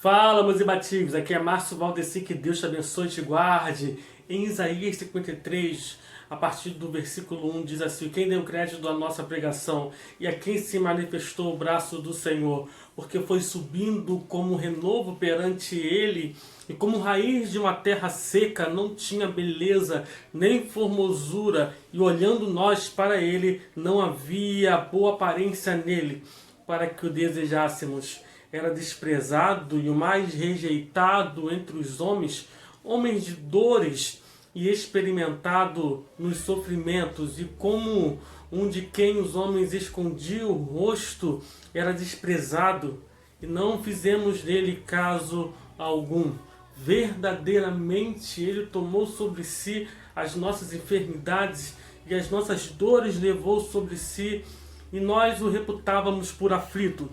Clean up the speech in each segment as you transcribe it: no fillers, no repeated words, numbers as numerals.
Fala, meus imbatíveis, aqui é Márcio Valdeci, que Deus te abençoe e te guarde. Em Isaías 53, a partir do versículo 1, diz assim: quem deu crédito à nossa pregação e a quem se manifestou o braço do Senhor, porque foi subindo como renovo perante ele, e como raiz de uma terra seca, não tinha beleza nem formosura, e olhando nós para ele, não havia boa aparência nele, para que o desejássemos. Era desprezado e o mais rejeitado entre os homens, homens de dores e experimentado nos sofrimentos, e como um de quem os homens escondiam o rosto, era desprezado, e não fizemos dele caso algum. Verdadeiramente ele tomou sobre si as nossas enfermidades e as nossas dores levou sobre si, e nós o reputávamos por aflito,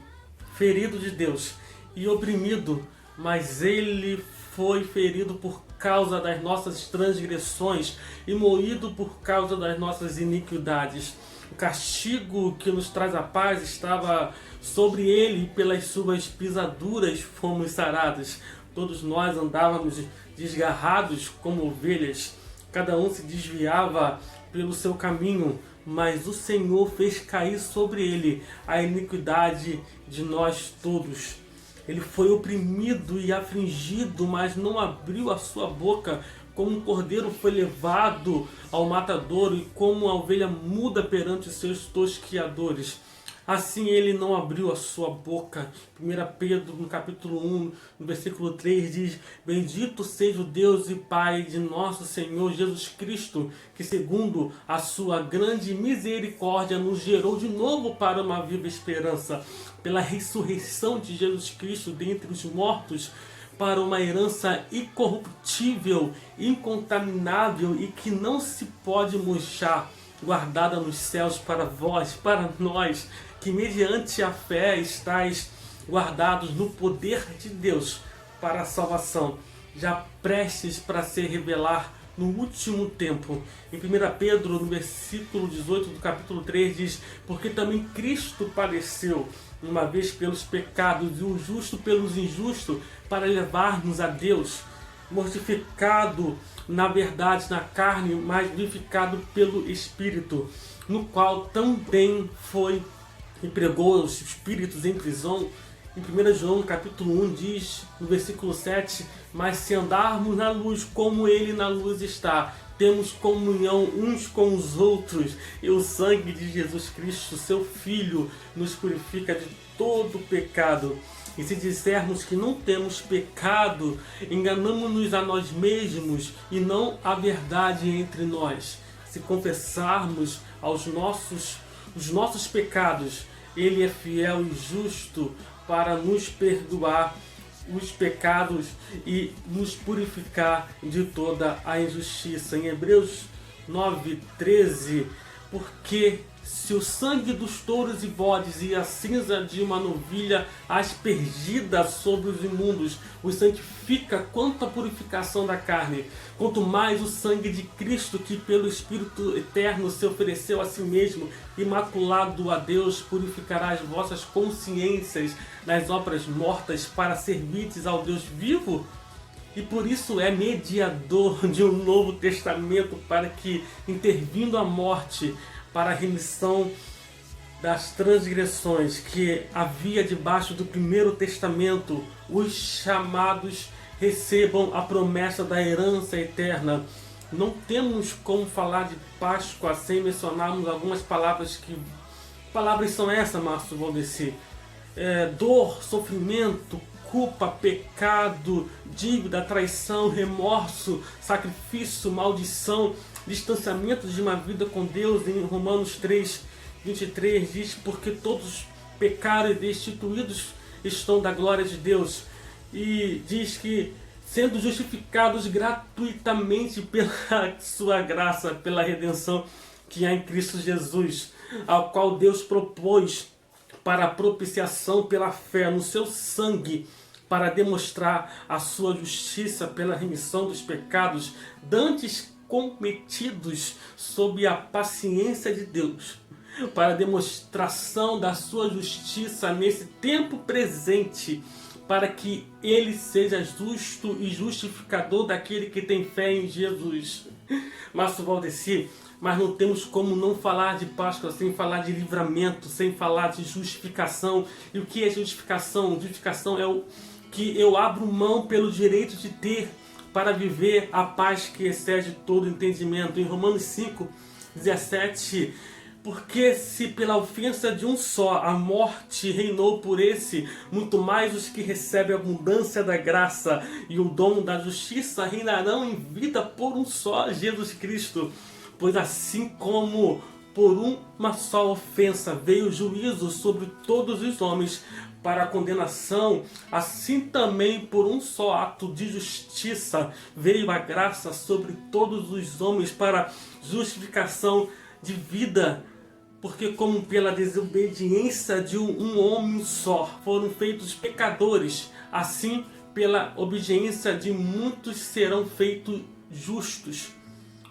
ferido de Deus e oprimido, mas ele foi ferido por causa das nossas transgressões e moído por causa das nossas iniquidades. O castigo que nos traz a paz estava sobre ele, e pelas suas pisaduras fomos sarados. Todos nós andávamos desgarrados como ovelhas, cada um se desviava pelo seu caminho, mas o Senhor fez cair sobre ele a iniquidade de nós todos. Ele foi oprimido e afligido, mas não abriu a sua boca. Como um cordeiro foi levado ao matadouro, e como a ovelha muda perante os seus tosquiadores, assim ele não abriu a sua boca. 1 Pedro, no capítulo 1, no versículo 3, diz: bendito seja o Deus e Pai de nosso Senhor Jesus Cristo, que segundo a sua grande misericórdia nos gerou de novo para uma viva esperança, pela ressurreição de Jesus Cristo dentre os mortos, para uma herança incorruptível, incontaminável e que não se pode murchar, guardada nos céus para vós, para nós, que mediante a fé estáis guardados no poder de Deus para a salvação, já prestes para se revelar no último tempo. Em 1 Pedro, no versículo 18 do capítulo 3, diz: porque também Cristo padeceu uma vez pelos pecados, e o justo pelos injustos, para levar-nos a Deus, mortificado na verdade na carne, mas vivificado pelo Espírito, no qual também foi e pregou os espíritos em prisão. Em 1 João capítulo 1 diz, no versículo 7, mas se andarmos na luz como ele na luz está, temos comunhão uns com os outros, e o sangue de Jesus Cristo, seu Filho, nos purifica de todo pecado. E se dissermos que não temos pecado, enganamo-nos a nós mesmos, e não há verdade entre nós. Se confessarmos os nossos pecados, ele é fiel e justo para nos perdoar os pecados e nos purificar de toda a injustiça. Em Hebreus 9:13, porque se o sangue dos touros e bodes e a cinza de uma novilha aspergida sobre os imundos os santifica quanto à purificação da carne, quanto mais o sangue de Cristo, que pelo Espírito eterno se ofereceu a si mesmo, imaculado a Deus, purificará as vossas consciências nas obras mortas, para servirdes ao Deus vivo. E por isso é mediador de um novo testamento, para que, intervindo a morte, para a remissão das transgressões que havia debaixo do primeiro testamento, os chamados recebam a promessa da herança eterna. Não temos como falar de Páscoa sem mencionarmos algumas palavras. Que palavras são essas, Márcio Valdeci? Dor, sofrimento, culpa, pecado, dívida, traição, remorso, sacrifício, maldição, distanciamento de uma vida com Deus. Em Romanos 3:23 diz: porque todos pecaram e destituídos estão da glória de Deus. E diz que, sendo justificados gratuitamente pela sua graça, pela redenção que há em Cristo Jesus, ao qual Deus propôs para a propiciação pela fé no seu sangue, para demonstrar a sua justiça pela remissão dos pecados dantes cometidos sob a paciência de Deus, para demonstração da sua justiça nesse tempo presente, para que ele seja justo e justificador daquele que tem fé em Jesus. Márcio Valdeci, mas não temos como não falar de Páscoa sem falar de livramento, sem falar de justificação. E o que é justificação? Justificação é o que eu abro mão pelo direito de ter para viver a paz que excede todo entendimento. Em Romanos 5:17, porque se pela ofensa de um só a morte reinou por esse, muito mais os que recebem a abundância da graça e o dom da justiça reinarão em vida por um só, Jesus Cristo. Pois assim como por uma só ofensa veio o juízo sobre todos os homens para a condenação, assim também por um só ato de justiça veio a graça sobre todos os homens para justificação de vida. Porque como pela desobediência de um homem só foram feitos pecadores, assim pela obediência de muitos serão feitos justos.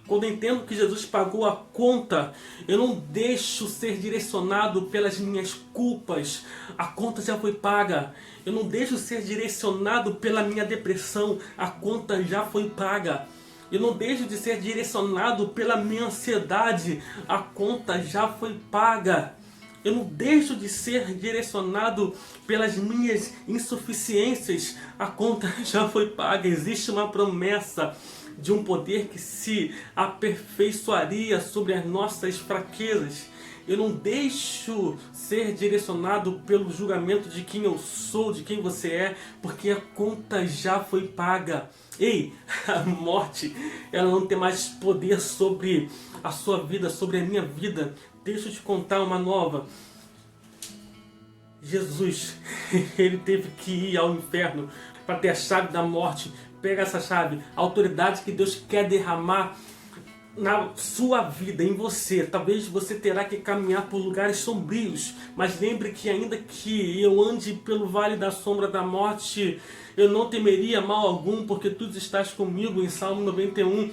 Quando eu entendo que Jesus pagou a conta, eu não deixo ser direcionado pelas minhas culpas. A conta já foi paga. Eu não deixo ser direcionado pela minha depressão. A conta já foi paga. Eu não deixo de ser direcionado pela minha ansiedade. A conta já foi paga. Eu não deixo de ser direcionado pelas minhas insuficiências. A conta já foi paga. Existe uma promessa de um poder que se aperfeiçoaria sobre as nossas fraquezas. Eu não deixo ser direcionado pelo julgamento de quem eu sou, de quem você é, porque a conta já foi paga. Ei, a morte, ela não tem mais poder sobre a sua vida, sobre a minha vida. Deixa eu te contar uma nova. Jesus, ele teve que ir ao inferno para ter a chave da morte. Pega essa chave, a autoridade que Deus quer derramar na sua vida, em você. Talvez você terá que caminhar por lugares sombrios, mas lembre que ainda que eu ande pelo vale da sombra da morte, eu não temeria mal algum, porque tu estás comigo. Em Salmo 91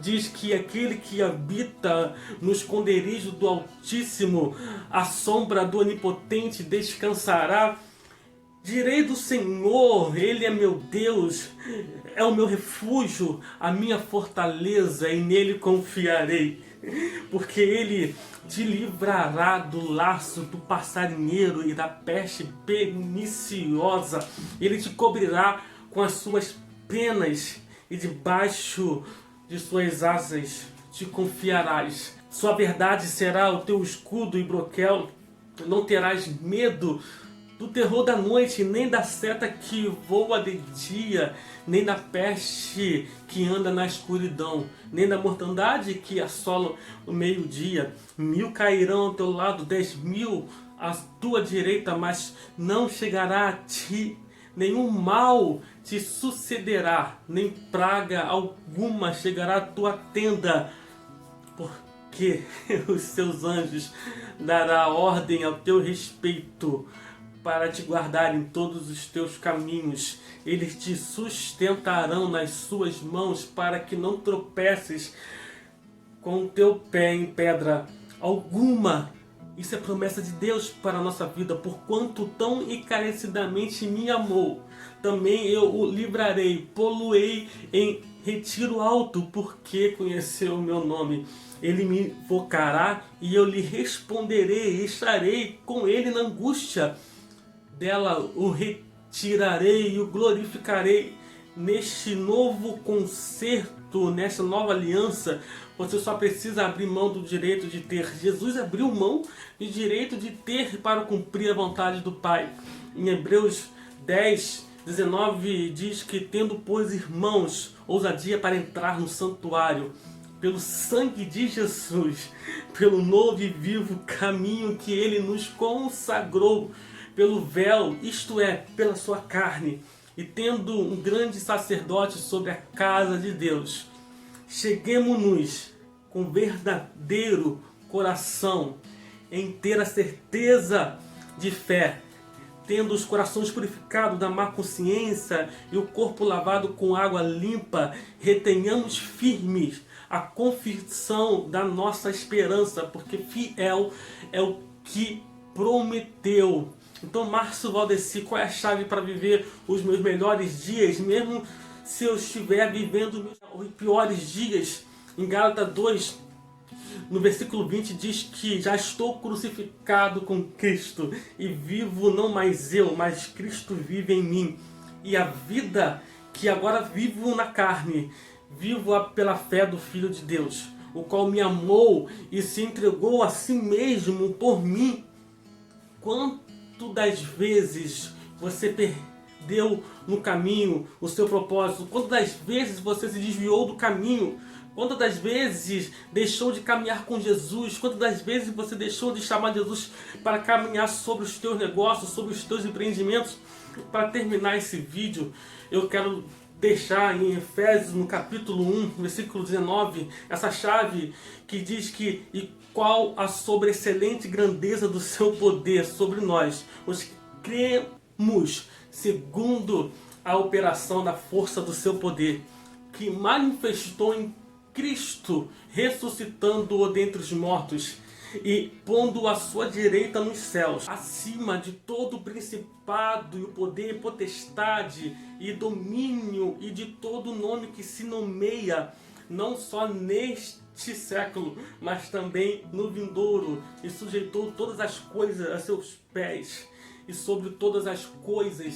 diz que aquele que habita no esconderijo do Altíssimo, a sombra do Onipotente descansará. Direi do Senhor, Ele é meu Deus, é o meu refúgio, a minha fortaleza, e nele confiarei. Porque Ele te livrará do laço do passarinheiro e da peste perniciosa. Ele te cobrirá com as suas penas e debaixo de suas asas te confiarás. Sua verdade será o teu escudo e broquel. Não terás medo do terror da noite, nem da seta que voa de dia, nem da peste que anda na escuridão, nem da mortandade que assola o meio-dia. 1000 cairão ao teu lado, 10.000 à tua direita, mas não chegará a ti. Nenhum mal te sucederá, nem praga alguma chegará à tua tenda, porque os seus anjos dará ordem ao teu respeito para te guardar em todos os teus caminhos. Eles te sustentarão nas suas mãos para que não tropeces com o teu pé em pedra alguma. Isso é promessa de Deus para a nossa vida. Porquanto tão encarecidamente me amou, também eu o livrarei, pô-lo-ei em retiro alto, porque conheceu o meu nome. Ele me invocará e eu lhe responderei, estarei com ele na angústia. Dela o retirarei e o glorificarei. Neste novo concerto, nesta nova aliança, você só precisa abrir mão do direito de ter. Jesus abriu mão do direito de ter para cumprir a vontade do Pai. Em Hebreus 10:19 diz que tendo, pois, irmãos, ousadia para entrar no santuário, pelo sangue de Jesus, pelo novo e vivo caminho que Ele nos consagrou, pelo véu, isto é, pela sua carne, e tendo um grande sacerdote sobre a casa de Deus, cheguemo-nos com verdadeiro coração, em ter a certeza de fé, tendo os corações purificados da má consciência e o corpo lavado com água limpa, retenhamos firmes a confissão da nossa esperança, porque fiel é o que prometeu. Então, Márcio Valdeci, qual é a chave para viver os meus melhores dias, mesmo se eu estiver vivendo os piores dias? Em Gálatas 2, no versículo 20, diz que já estou crucificado com Cristo e vivo não mais eu, mas Cristo vive em mim. E a vida que agora vivo na carne, vivo pela fé do Filho de Deus, o qual me amou e se entregou a si mesmo por mim. Quanto das vezes você perdeu no caminho o seu propósito? Quantas das vezes você se desviou do caminho? Quantas das vezes deixou de caminhar com Jesus? Quantas das vezes você deixou de chamar Jesus para caminhar sobre os teus negócios, sobre os teus empreendimentos? Para terminar esse vídeo, eu quero deixar em Efésios, no capítulo 1, versículo 19, essa chave que diz que e qual a sobreexcelente grandeza do seu poder sobre nós, os que cremos, segundo a operação da força do seu poder, que manifestou em Cristo, ressuscitando-o dentre os mortos e pondo à sua direita nos céus, acima de todo o principado e o poder, potestade e domínio e de todo nome que se nomeia, não só neste século, mas também no vindouro, e sujeitou todas as coisas a seus pés, e sobre todas as coisas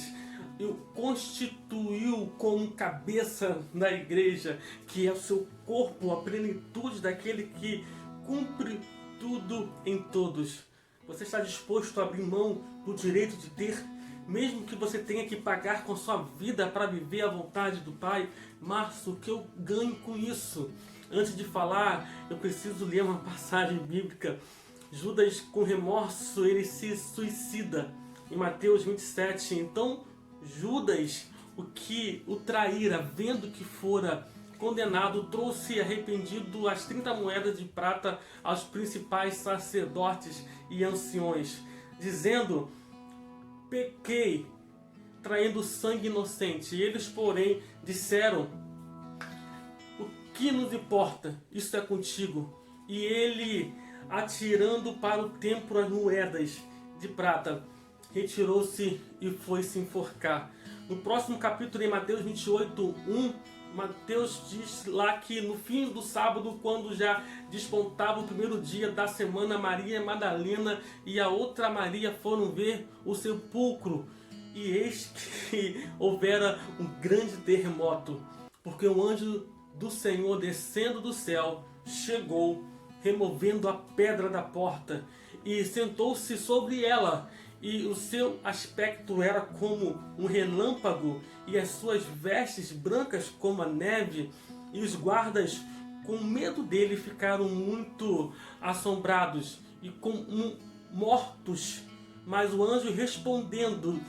e o constituiu como cabeça da igreja, que é o seu corpo, a plenitude daquele que cumpre tudo em todos. Você está disposto a abrir mão do direito de ter, mesmo que você tenha que pagar com sua vida para viver a vontade do Pai? Márcio, o que eu ganho com isso? Antes de falar, eu preciso ler uma passagem bíblica. Judas, com remorso, ele se suicida. Em Mateus 27, então Judas, o que o traíra, vendo que fora condenado, trouxe arrependido as 30 moedas de prata aos principais sacerdotes e anciões, dizendo: pequei, traindo sangue inocente. E eles, porém, disseram: o que nos importa? Isso é contigo. E ele, atirando para o templo as moedas de prata, retirou-se e foi se enforcar. No próximo capítulo, em Mateus 28, 1, Mateus diz lá que no fim do sábado, quando já despontava o primeiro dia da semana, Maria Madalena e a outra Maria foram ver o sepulcro. E eis que houvera um grande terremoto, porque o anjo do Senhor, descendo do céu, chegou, removendo a pedra da porta, e sentou-se sobre ela. E o seu aspecto era como um relâmpago, e as suas vestes brancas como a neve. E os guardas, com medo dele, ficaram muito assombrados e mortos. Mas o anjo, respondendo,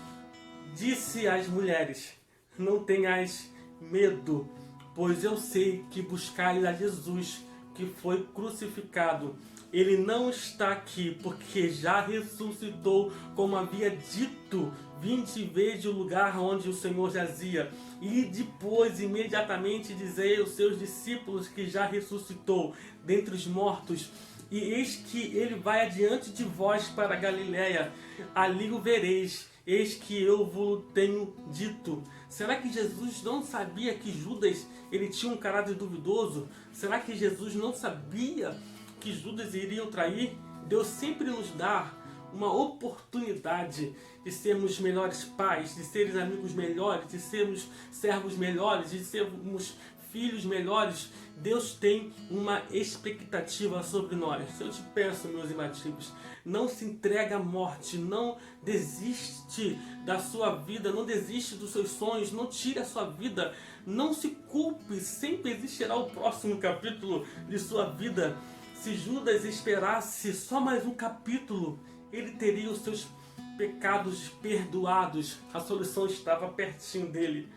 disse às mulheres: não tenhais medo, pois eu sei que buscais a Jesus, que foi crucificado. Ele não está aqui, porque já ressuscitou, como havia dito. Vinde e veja o lugar onde o Senhor jazia. E depois, imediatamente, dizei aos seus discípulos que já ressuscitou dentre os mortos. E eis que ele vai adiante de vós para a Galiléia. Ali o vereis. Eis que eu vos tenho dito. Será que Jesus não sabia que Judas ele tinha um caráter duvidoso? Será que Jesus não sabia que Judas iria o trair? Deus sempre nos dá uma oportunidade de sermos melhores pais, de sermos amigos melhores, de sermos servos melhores, de sermos filhos melhores. Deus tem uma expectativa sobre nós. Eu te peço, meus imbatíveis, não se entregue à morte, não desiste da sua vida, não desiste dos seus sonhos, não tire a sua vida, não se culpe, sempre existirá o próximo capítulo de sua vida. Se Judas esperasse só mais um capítulo, ele teria os seus pecados perdoados. A solução estava pertinho dele.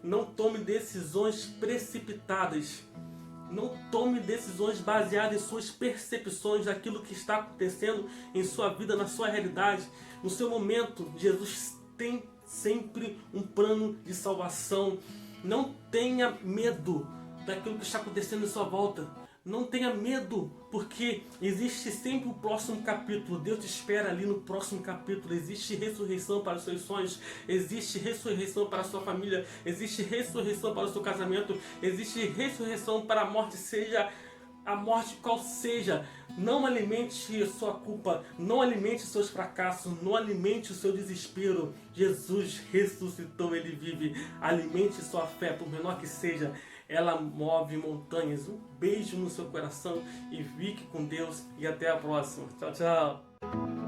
Não tome decisões precipitadas. Não tome decisões baseadas em suas percepções daquilo que está acontecendo em sua vida, na sua realidade. No seu momento, Jesus tem sempre um plano de salvação. Não tenha medo daquilo que está acontecendo em sua volta. Não tenha medo, porque existe sempre o próximo capítulo. Deus te espera ali no próximo capítulo. Existe ressurreição para os seus sonhos, existe ressurreição para a sua família, existe ressurreição para o seu casamento, existe ressurreição para a morte, seja a morte qual seja. Não alimente a sua culpa, não alimente seus fracassos, não alimente o seu desespero. Jesus ressuscitou, Ele vive. Alimente sua fé, por menor que seja, ela move montanhas. Um beijo no seu coração e fique com Deus e até a próxima. Tchau, tchau.